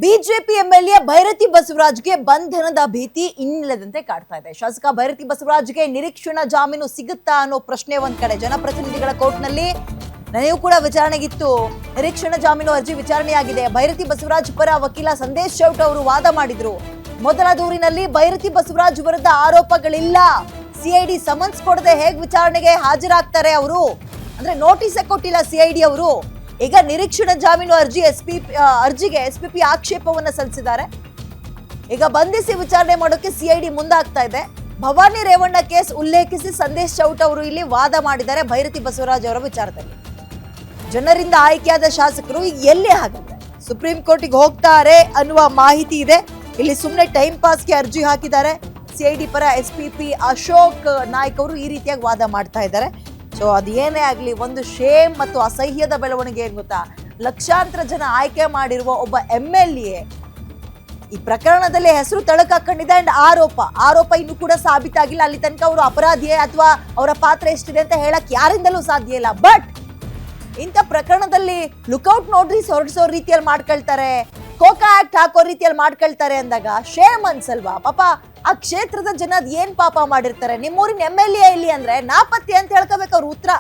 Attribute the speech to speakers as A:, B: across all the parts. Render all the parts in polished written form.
A: BJP MLA Byrathi ಬಸವರಾಜ್ಗೆ ಬಂಧನದ ಭೀತಿ ಇನ್ನಿಲ್ಲದಂತೆ ಕಾಡ್ತಾ ಇದೆ. ಶಾಸಕ ಭೈರತಿ ಬಸವರಾಜ್ಗೆ ನಿರೀಕ್ಷಣಾ ಜಾಮೀನು ಸಿಗುತ್ತಾ ಅನ್ನೋ ಪ್ರಶ್ನೆ ಒಂದ್ ಕಡೆ. ಜನಪ್ರತಿನಿಧಿಗಳ ಕೋರ್ಟ್ನಲ್ಲಿ ನನಗೂ ಕೂಡ ವಿಚಾರಣೆಗಿತ್ತು. ನಿರೀಕ್ಷಣಾ ಜಾಮೀನು ಅರ್ಜಿ ವಿಚಾರಣೆಯಾಗಿದೆ. ಭೈರತಿ ಬಸವರಾಜ್ ಪರ ವಕೀಲ ಸಂದೇಶ್ ಚೌಟ ಅವರು ವಾದ ಮಾಡಿದ್ರು. ಮೊದಲ ದೂರಿನಲ್ಲಿ ಭೈರತಿ ಬಸವರಾಜ್ ವಿರುದ್ಧ ಆರೋಪಗಳಿಲ್ಲ, ಸಿಐಡಿ ಸಮನ್ಸ್ ಕೊಡದೆ ಹೇಗೆ ವಿಚಾರಣೆಗೆ ಹಾಜರಾಗ್ತಾರೆ ಅವರು, ಅಂದ್ರೆ ನೋಟಿಸ್ ಕೊಟ್ಟಿಲ್ಲ ಸಿಐಡಿ ಅವರು. ಈಗ ನಿರೀಕ್ಷಣಾ ಜಾಮೀನು ಅರ್ಜಿಗೆ ಎಸ್ಪಿಪಿ ಆಕ್ಷೇಪವನ್ನ ಸಲ್ಲಿಸಿದ್ದಾರೆ. ಈಗ ಬಂಧಿಸಿ ವಿಚಾರಣೆ ಮಾಡೋಕೆ ಸಿಐಡಿ ಮುಂದಾಗ್ತಾ ಇದೆ. ಭವಾನಿ ರೇವಣ್ಣ ಕೇಸ್ ಉಲ್ಲೇಖಿಸಿ ಸಂದೇಶ್ ಚೌಟ ಅವರು ಇಲ್ಲಿ ವಾದ ಮಾಡಿದ್ದಾರೆ ಭೈರತಿ ಬಸವರಾಜ್ ಅವರ ವಿಚಾರದಲ್ಲಿ. ಜನರಿಂದ ಆಯ್ಕೆಯಾದ ಶಾಸಕರು ಈಗ ಎಲ್ಲಿ ಹಾಗಾದ್ರೆ ಸುಪ್ರೀಂ ಕೋರ್ಟಿಗೆ ಹೋಗ್ತಾರೆ ಅನ್ನುವ ಮಾಹಿತಿ ಇದೆ. ಇಲ್ಲಿ ಸುಮ್ಮನೆ ಟೈಮ್ ಪಾಸ್ಗೆ ಅರ್ಜಿ ಹಾಕಿದ್ದಾರೆ. ಸಿಐಡಿ ಪರ ಎಸ್ಪಿಪಿ ಅಶೋಕ್ ನಾಯ್ಕ್ ಅವರು ಈ ರೀತಿಯಾಗಿ ವಾದ ಮಾಡ್ತಾ ಇದ್ದಾರೆ. ಸೊ ಅದೇನೇ ಆಗ್ಲಿ, ಒಂದು ಶೇಮ್ ಮತ್ತು ಅಸಹ್ಯದ ಬೆಳವಣಿಗೆ ಏನ್ ಗೊತ್ತಾ, ಲಕ್ಷಾಂತರ ಜನ ಆಯ್ಕೆ ಮಾಡಿರುವ ಒಬ್ಬ ಎಂಎಲ್ಎ ಈ ಪ್ರಕರಣದಲ್ಲಿ ಹೆಸರು ತಳಕಾಕೊಂಡಿದೆ. ಅಂಡ್ ಆರೋಪ ಇನ್ನೂ ಕೂಡ ಸಾಬೀತಾಗಿಲ್ಲ. ಅಲ್ಲಿ ತನಕ ಅವರು ಅಪರಾಧಿಯೇ ಅಥವಾ ಅವರ ಪಾತ್ರ ಎಷ್ಟಿದೆ ಅಂತ ಹೇಳಕ್ ಯಾರಿಂದಲೂ ಸಾಧ್ಯ ಇಲ್ಲ. ಬಟ್ ಇಂಥ ಪ್ರಕರಣದಲ್ಲಿ ಲುಕ್ಔಟ್ ನೋಟಿಸ್ ಹೊರಡಿಸೋ ರೀತಿಯಲ್ಲಿ ಮಾಡ್ಕೊಳ್ತಾರೆ, ಕೋಕಾ ಆಕ್ಟ್ ಹಾಕೋ ರೀತಿಯಲ್ಲಿ ಮಾಡ್ಕೊಳ್ತಾರೆ ಅಂದಾಗ ಶೇಮ್ ಅನ್ಸಲ್ವಾ? ಪಾಪ ಆ ಕ್ಷೇತ್ರದ ಜನ ಏನ್ ಪಾಪ ಮಾಡಿರ್ತಾರೆ. ನಿಮ್ಮೂರಿನ ಎಂಎಲ್ಎ ಇಲ್ಲಿ ಅಂದ್ರೆ ನಾಪತ್ತೆ ಅಂತ ಹೇಳ್ಕೋಬೇಕು ಅವ್ರ ಉತ್ತರ.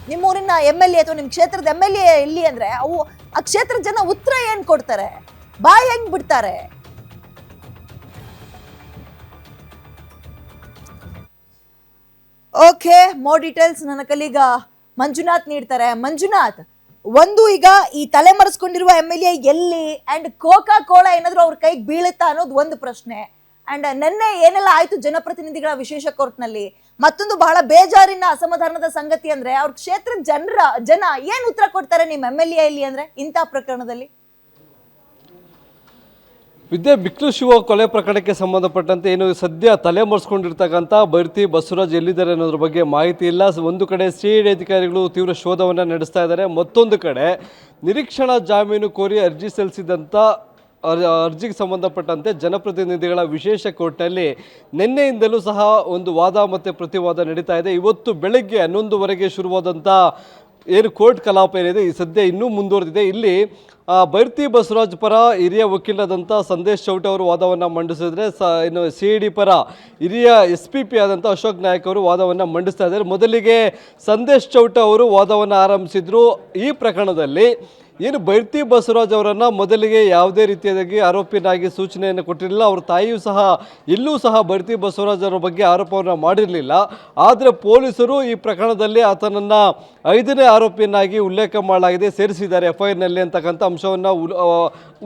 A: ನಿಮ್ಮೂರಿನ ಎಂಎಲ್ಎ ಅಥವಾ ನಿಮ್ ಕ್ಷೇತ್ರದ ಎಂಎಲ್ಎ ಇಲ್ಲಿ ಅಂದ್ರೆ ಅವು ಆ ಕ್ಷೇತ್ರದ ಜನ ಉತ್ತರ ಏನ್ ಕೊಡ್ತಾರೆ, ಬಾಯ್ ಹೆಂಗ್ ಬಿಡ್ತಾರೆ? ಓಕೆ, ಮೋರ್ ಡೀಟೇಲ್ಸ್ ನನ್ನ ಕಲೀಗ ಮಂಜುನಾಥ್ ನೀಡ್ತಾರೆ. ಮಂಜುನಾಥ್, ಒಂದು ಈಗ ಈ ತಲೆಮರೆಸ್ಕೊಂಡಿರುವ ಎಂಎಲ್ಎ ಎಲ್ಲಿ ಅಂಡ್ ಕೋಕಾ ಕೋಲಾ ಏನಾದ್ರು ಅವ್ರ ಕೈಗೆ ಬೀಳುತ್ತಾ ಅನ್ನೋದು ಒಂದು ಪ್ರಶ್ನೆ. ಅಂಡ್ ನಿನ್ನೆ ಏನೆಲ್ಲ ಆಯ್ತು ಜನಪ್ರತಿನಿಧಿಗಳ ವಿಶೇಷ ಕೋರ್ಟ್ನಲ್ಲಿ. ಮತ್ತೊಂದು ಬಹಳ ಬೇಜಾರಿನ ಅಸಮಾಧಾನದ ಸಂಗತಿ ಅಂದ್ರೆ ಅವ್ರ ಕ್ಷೇತ್ರದ ಜನ ಏನ್ ಉತ್ತರ ಕೊಡ್ತಾರೆ ನಿಮ್ಮ ಎಂಎಲ್ಎ ಇಲ್ಲಿ ಅಂದ್ರೆ ಇಂಥ ಪ್ರಕರಣದಲ್ಲಿ?
B: ವಿದ್ಯೆ ಬಿಕ್ಲು ಶಿವ ಕೊಲೆ ಪ್ರಕರಣಕ್ಕೆ ಸಂಬಂಧಪಟ್ಟಂತೆ ಏನು ಸದ್ಯ ತಲೆಮರೆಸ್ಕೊಂಡಿರ್ತಕ್ಕಂಥ ಭೈರತಿ ಬಸವರಾಜ್ ಎಲ್ಲಿದ್ದಾರೆ ಅನ್ನೋದ್ರ ಬಗ್ಗೆ ಮಾಹಿತಿ ಇಲ್ಲ. ಒಂದು ಕಡೆ ಸಿಐಡಿ ಅಧಿಕಾರಿಗಳು ತೀವ್ರ ಶೋಧವನ್ನು ನಡೆಸ್ತಾ ಇದ್ದಾರೆ. ಮತ್ತೊಂದು ಕಡೆ ನಿರೀಕ್ಷಣಾ ಜಾಮೀನು ಕೋರಿ ಅರ್ಜಿ ಸಲ್ಲಿಸಿದಂಥ ಅರ್ಜಿಗೆ ಸಂಬಂಧಪಟ್ಟಂತೆ ಜನಪ್ರತಿನಿಧಿಗಳ ವಿಶೇಷ ಕೋರ್ಟ್ನಲ್ಲಿ ನಿನ್ನೆಯಿಂದಲೂ ಸಹ ಒಂದು ವಾದ ಮತ್ತು ಪ್ರತಿವಾದ ನಡೀತಾ ಇದೆ. ಇವತ್ತು ಬೆಳಗ್ಗೆ 11:00 ಶುರುವಾದಂಥ ಏನು ಕೋರ್ಟ್ ಕಲಾಪ ಏನಿದೆ ಈ ಸದ್ಯ ಇನ್ನೂ ಮುಂದುವರೆದಿದೆ. ಇಲ್ಲಿ ಭೈರತಿ ಬಸವರಾಜ್ ಪರ ಹಿರಿಯ ವಕೀಲರಾದಂಥ ಸಂದೇಶ್ ಚೌಟ ಅವರು ವಾದವನ್ನು ಮಂಡಿಸಿದ್ರೆ, ಇನ್ನು ಸಿಐಡಿ ಪರ ಹಿರಿಯ ಎಸ್ಪಿಪಿ ಆದಂಥ ಅಶೋಕ್ ನಾಯ್ಕ್ ಅವರು ವಾದವನ್ನು ಮಂಡಿಸ್ತಾ ಇದ್ದಾರೆ. ಮೊದಲಿಗೆ ಸಂದೇಶ್ ಚೌಟ ಅವರು ವಾದವನ್ನು ಆರಂಭಿಸಿದ್ರು. ಈ ಪ್ರಕರಣದಲ್ಲಿ ಏನು ಭೈರತಿ ಬಸವರಾಜ್ ಅವರನ್ನು ಮೊದಲಿಗೆ ಯಾವುದೇ ರೀತಿಯಾಗಿ ಆರೋಪಿನಾಗಿ ಸೂಚನೆಯನ್ನು ಕೊಟ್ಟಿರಲಿಲ್ಲ. ಅವ್ರ ತಾಯಿಯೂ ಸಹ ಇಲ್ಲೂ ಸಹ ಭೈರತಿ ಬಸವರಾಜ್ ಅವರ ಬಗ್ಗೆ ಆರೋಪವನ್ನು ಮಾಡಿರಲಿಲ್ಲ. ಆದರೆ ಪೊಲೀಸರು ಈ ಪ್ರಕರಣದಲ್ಲಿ ಆತನನ್ನು 5ನೇ ಆರೋಪಿಯನ್ನಾಗಿ ಉಲ್ಲೇಖ ಮಾಡಲಾಗಿದೆ, ಸೇರಿಸಿದ್ದಾರೆ ಎಫ್ಐಆರ್ನಲ್ಲಿ ಅಂತಕ್ಕಂಥ ಅಂಶವನ್ನು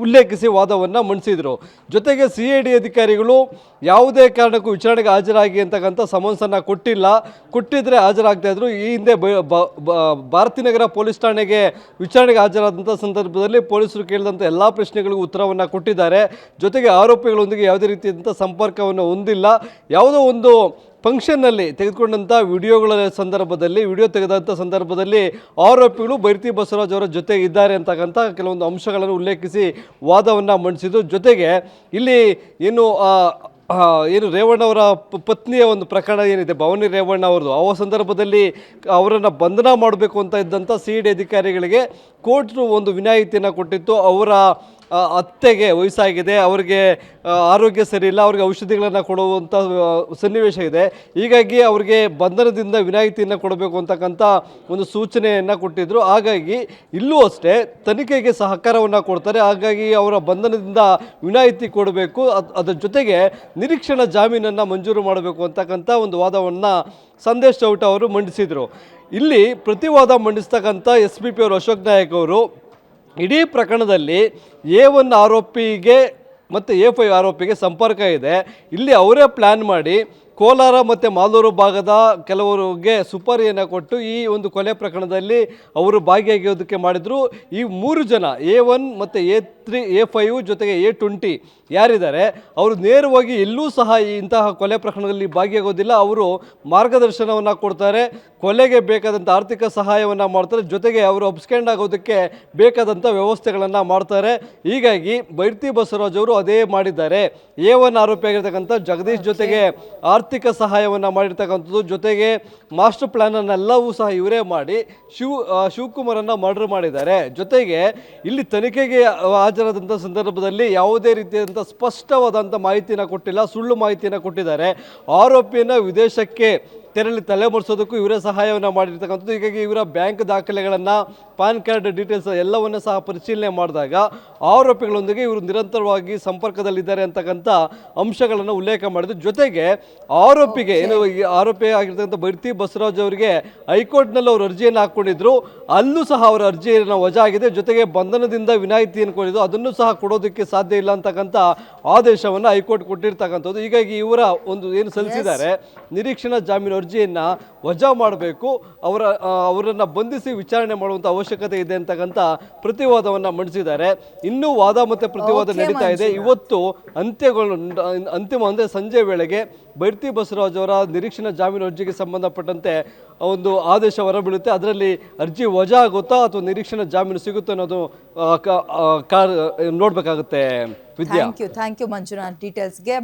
B: ಉಲ್ಲೇಖಿಸಿ ವಾದವನ್ನು ಮಂಡಿಸಿದರು. ಜೊತೆಗೆ ಸಿಐಡಿ ಅಧಿಕಾರಿಗಳು ಯಾವುದೇ ಕಾರಣಕ್ಕೂ ವಿಚಾರಣೆಗೆ ಹಾಜರಾಗಿ ಅಂತಕ್ಕಂಥ ಸಮನ್ಸನ್ನು ಕೊಟ್ಟಿದ್ದರೆ ಹಾಜರಾಗ್ತಾ ಇದ್ರು. ಈ ಹಿಂದೆ ಭಾರತೀನಗರ ಪೊಲೀಸ್ ಠಾಣೆಗೆ ವಿಚಾರಣೆಗೆ ಹಾಜರಾದಂಥ ಸಂದರ್ಭದಲ್ಲಿ ಪೊಲೀಸರು ಕೇಳಿದಂಥ ಎಲ್ಲ ಪ್ರಶ್ನೆಗಳಿಗೂ ಉತ್ತರವನ್ನು ಕೊಟ್ಟಿದ್ದಾರೆ. ಜೊತೆಗೆ ಆರೋಪಿಗಳೊಂದಿಗೆ ಯಾವುದೇ ರೀತಿಯಾದಂಥ ಸಂಪರ್ಕವನ್ನು ಹೊಂದಿಲ್ಲ. ಯಾವುದೋ ಒಂದು ಫಂಕ್ಷನ್ನಲ್ಲಿ ತೆಗೆದುಕೊಂಡಂಥ ವಿಡಿಯೋ ತೆಗೆದಂಥ ಸಂದರ್ಭದಲ್ಲಿ ಆರೋಪಿಗಳು ಭೈರತಿ ಬಸವರಾಜ್ ಅವರ ಜೊತೆ ಇದ್ದಾರೆ ಅಂತಕ್ಕಂಥ ಕೆಲವೊಂದು ಅಂಶಗಳನ್ನು ಉಲ್ಲೇಖಿಸಿ ವಾದವನ್ನು ಮಂಡಿಸಿದ್ರು. ಜೊತೆಗೆ ಇಲ್ಲಿ ಏನು ರೇವಣ್ಣ ಅವರ ಪತ್ನಿಯ ಒಂದು ಪ್ರಕರಣ ಏನಿದೆ, ಭವಾನಿ ರೇವಣ್ಣ ಅವ್ರದ್ದು, ಆ ಸಂದರ್ಭದಲ್ಲಿ ಅವರನ್ನು ಬಂಧನ ಮಾಡಬೇಕು ಅಂತ ಇದ್ದಂಥ ಸಿಐಡಿ ಅಧಿಕಾರಿಗಳಿಗೆ ಕೋರ್ಟ್ ಒಂದು ವಿನಾಯಿತಿಯನ್ನು ಕೊಟ್ಟಿತ್ತು. ಅವರ ಅತ್ತೆಗೆ ವಯಸ್ಸಾಗಿದೆ, ಅವರಿಗೆ ಆರೋಗ್ಯ ಸರಿ ಇಲ್ಲ, ಅವ್ರಿಗೆ ಔಷಧಿಗಳನ್ನು ಕೊಡುವಂಥ ಸನ್ನಿವೇಶ ಇದೆ. ಹೀಗಾಗಿ ಅವರಿಗೆ ಬಂಧನದಿಂದ ವಿನಾಯಿತಿಯನ್ನು ಕೊಡಬೇಕು ಅಂತಕ್ಕಂಥ ಒಂದು ಸೂಚನೆಯನ್ನು ಕೊಟ್ಟಿದ್ದರು. ಹಾಗಾಗಿ ಇಲ್ಲೂ ಅಷ್ಟೇ ತನಿಖೆಗೆ ಸಹಕಾರವನ್ನು ಕೊಡ್ತಾರೆ. ಹಾಗಾಗಿ ಅವರ ಬಂಧನದಿಂದ ವಿನಾಯಿತಿ ಕೊಡಬೇಕು, ಅದರ ಜೊತೆಗೆ ನಿರೀಕ್ಷಣಾ ಜಾಮೀನನ್ನು ಮಂಜೂರು ಮಾಡಬೇಕು ಅಂತಕ್ಕಂಥ ಒಂದು ವಾದವನ್ನು ಸಂದೇಶ್ ಚೌಟ ಅವರು ಮಂಡಿಸಿದರು. ಇಲ್ಲಿ ಪ್ರತಿವಾದ ಮಂಡಿಸ್ತಕ್ಕಂಥ ಎಸ್ಪಿಪಿ ಅವರು ಅಶೋಕ್ ನಾಯ್ಕ್ ಅವರು ಇಡೀ ಪ್ರಕರಣದಲ್ಲಿ A1 ಆರೋಪಿಗೆ ಮತ್ತು A5 ಆರೋಪಿಗೆ ಸಂಪರ್ಕ ಇದೆ. ಇಲ್ಲಿ ಅವರೇ ಪ್ಲ್ಯಾನ್ ಮಾಡಿ ಕೋಲಾರ ಮತ್ತು ಮಾಲೂರು ಭಾಗದ ಕೆಲವರಿಗೆ ಸುಪಾರಿಯನ್ನು ಕೊಟ್ಟು ಈ ಒಂದು ಕೊಲೆ ಪ್ರಕರಣದಲ್ಲಿ ಅವರು ಭಾಗಿಯಾಗೋದಕ್ಕೆ ಮಾಡಿದರು. ಈ 3 ಜನ A1 ಮತ್ತು A3 A5 ಜೊತೆಗೆ A20 ಯಾರಿದ್ದಾರೆ ಅವರು ನೇರವಾಗಿ ಎಲ್ಲೂ ಸಹ ಇಂತಹ ಕೊಲೆ ಪ್ರಕರಣದಲ್ಲಿ ಭಾಗಿಯಾಗೋದಿಲ್ಲ. ಅವರು ಮಾರ್ಗದರ್ಶನವನ್ನು ಕೊಡ್ತಾರೆ, ಕೊಲೆಗೆ ಬೇಕಾದಂಥ ಆರ್ಥಿಕ ಸಹಾಯವನ್ನು ಮಾಡ್ತಾರೆ, ಜೊತೆಗೆ ಅವರು ಅಬ್ಸ್ಕ್ಯಾಂಡ್ ಆಗೋದಕ್ಕೆ ಬೇಕಾದಂಥ ವ್ಯವಸ್ಥೆಗಳನ್ನು ಮಾಡ್ತಾರೆ. ಹೀಗಾಗಿ ಭೈರತಿ ಬಸವರಾಜ್ ಅವರು ಅದೇ ಮಾಡಿದ್ದಾರೆ. A1 ಆರೋಪಿಯಾಗಿರ್ತಕ್ಕಂಥ ಜಗದೀಶ್ ಜೊತೆಗೆ ಆರ್ಥಿಕ ಸಹಾಯವನ್ನು ಮಾಡಿರ್ತಕ್ಕಂಥದ್ದು. ಜೊತೆಗೆ ಮಾಸ್ಟರ್ ಪ್ಲಾನನ್ನೆಲ್ಲವೂ ಸಹ ಇವರೇ ಮಾಡಿ ಶಿವಕುಮಾರನ್ನು ಮರ್ಡರ್ ಮಾಡಿದ್ದಾರೆ. ಜೊತೆಗೆ ಇಲ್ಲಿ ತನಿಖೆಗೆ ಹಾಜರಾದಂಥ ಸಂದರ್ಭದಲ್ಲಿ ಯಾವುದೇ ರೀತಿಯಾದಂಥ ಸ್ಪಷ್ಟವಾದಂಥ ಮಾಹಿತಿಯನ್ನು ಕೊಟ್ಟಿಲ್ಲ, ಸುಳ್ಳು ಮಾಹಿತಿಯನ್ನು ಕೊಟ್ಟಿದ್ದಾರೆ. ಆರೋಪಿಯನ್ನು ವಿದೇಶಕ್ಕೆ ತೆರಳಿ ತಲೆಮರೆಸೋದಕ್ಕೂ ಇವರೇ ಸಹಾಯವನ್ನು ಮಾಡಿರ್ತಕ್ಕಂಥದ್ದು. ಹೀಗಾಗಿ ಇವರ ಬ್ಯಾಂಕ್ ದಾಖಲೆಗಳನ್ನು, ಪಾನ್ ಕಾರ್ಡ್ ಡೀಟೇಲ್ಸ್ ಎಲ್ಲವನ್ನೂ ಸಹ ಪರಿಶೀಲನೆ ಮಾಡಿದಾಗ ಆರೋಪಿಗಳೊಂದಿಗೆ ಇವರು ನಿರಂತರವಾಗಿ ಸಂಪರ್ಕದಲ್ಲಿದ್ದಾರೆ ಅಂತಕ್ಕಂಥ ಅಂಶಗಳನ್ನು ಉಲ್ಲೇಖ ಮಾಡಿದ್ರು. ಜೊತೆಗೆ ಆರೋಪಿಗೆ ಆರೋಪಿ ಆಗಿರ್ತಕ್ಕಂಥ ಬೈರತಿ ಬಸವರಾಜ್ ಅವರಿಗೆ ಹೈಕೋರ್ಟ್ನಲ್ಲಿ ಅವರು ಅರ್ಜಿಯನ್ನು ಹಾಕ್ಕೊಂಡಿದ್ರು. ಅಲ್ಲೂ ಸಹ ಅವರ ಅರ್ಜಿಯನ್ನು ವಜಾ ಆಗಿದೆ. ಜೊತೆಗೆ ಬಂಧನದಿಂದ ವಿನಾಯಿತಿಯನ್ನು ಕೊಡಿದ್ದು, ಅದನ್ನು ಸಹ ಕೊಡೋದಕ್ಕೆ ಸಾಧ್ಯ ಇಲ್ಲ ಅಂತಕ್ಕಂಥ ಆದೇಶವನ್ನು ಹೈಕೋರ್ಟ್ ಕೊಟ್ಟಿರ್ತಕ್ಕಂಥದ್ದು. ಹೀಗಾಗಿ ಇವರ ಒಂದು ಏನು ಸಲ್ಲಿಸಿದ್ದಾರೆ ನಿರೀಕ್ಷಣಾ ಜಾಮೀನು ಅರ್ಜಿಯನ್ನು ವಜಾ ಮಾಡಬೇಕು, ಅವರನ್ನು ಬಂಧಿಸಿ ವಿಚಾರಣೆ ಮಾಡುವಂಥ ಅವಶ್ಯಕತೆ ಇದೆ ಅಂತಕ್ಕಂಥ ಪ್ರತಿವಾದವನ್ನು ಮಂಡಿಸಿದ್ದಾರೆ. ಇನ್ನೂ ವಾದ ಮತ್ತು ಪ್ರತಿವಾದ ನಡೀತಾ ಇದೆ. ಇವತ್ತು ಅಂತಿಮ ಅಂದರೆ ಸಂಜೆ ವೇಳೆಗೆ ಬೈರತಿ ಬಸವರಾಜ್ ಅವರ ನಿರೀಕ್ಷಣಾ ಜಾಮೀನು ಅರ್ಜಿಗೆ ಸಂಬಂಧಪಟ್ಟಂತೆ ಒಂದು ಆದೇಶ ಹೊರಬೀಳುತ್ತೆ. ಅದರಲ್ಲಿ ಅರ್ಜಿ ವಜಾ ಆಗುತ್ತಾ ಅಥವಾ ನಿರೀಕ್ಷಣಾ ಜಾಮೀನು ಸಿಗುತ್ತೋ ಅನ್ನೋದು ನೋಡಬೇಕಾಗುತ್ತೆ. ವಿದ್ಯಾ,
A: ಥ್ಯಾಂಕ್ ಯು ಮಂಜುನಾಥ್ ಡೀಟೇಲ್ಸ್ಗೆ.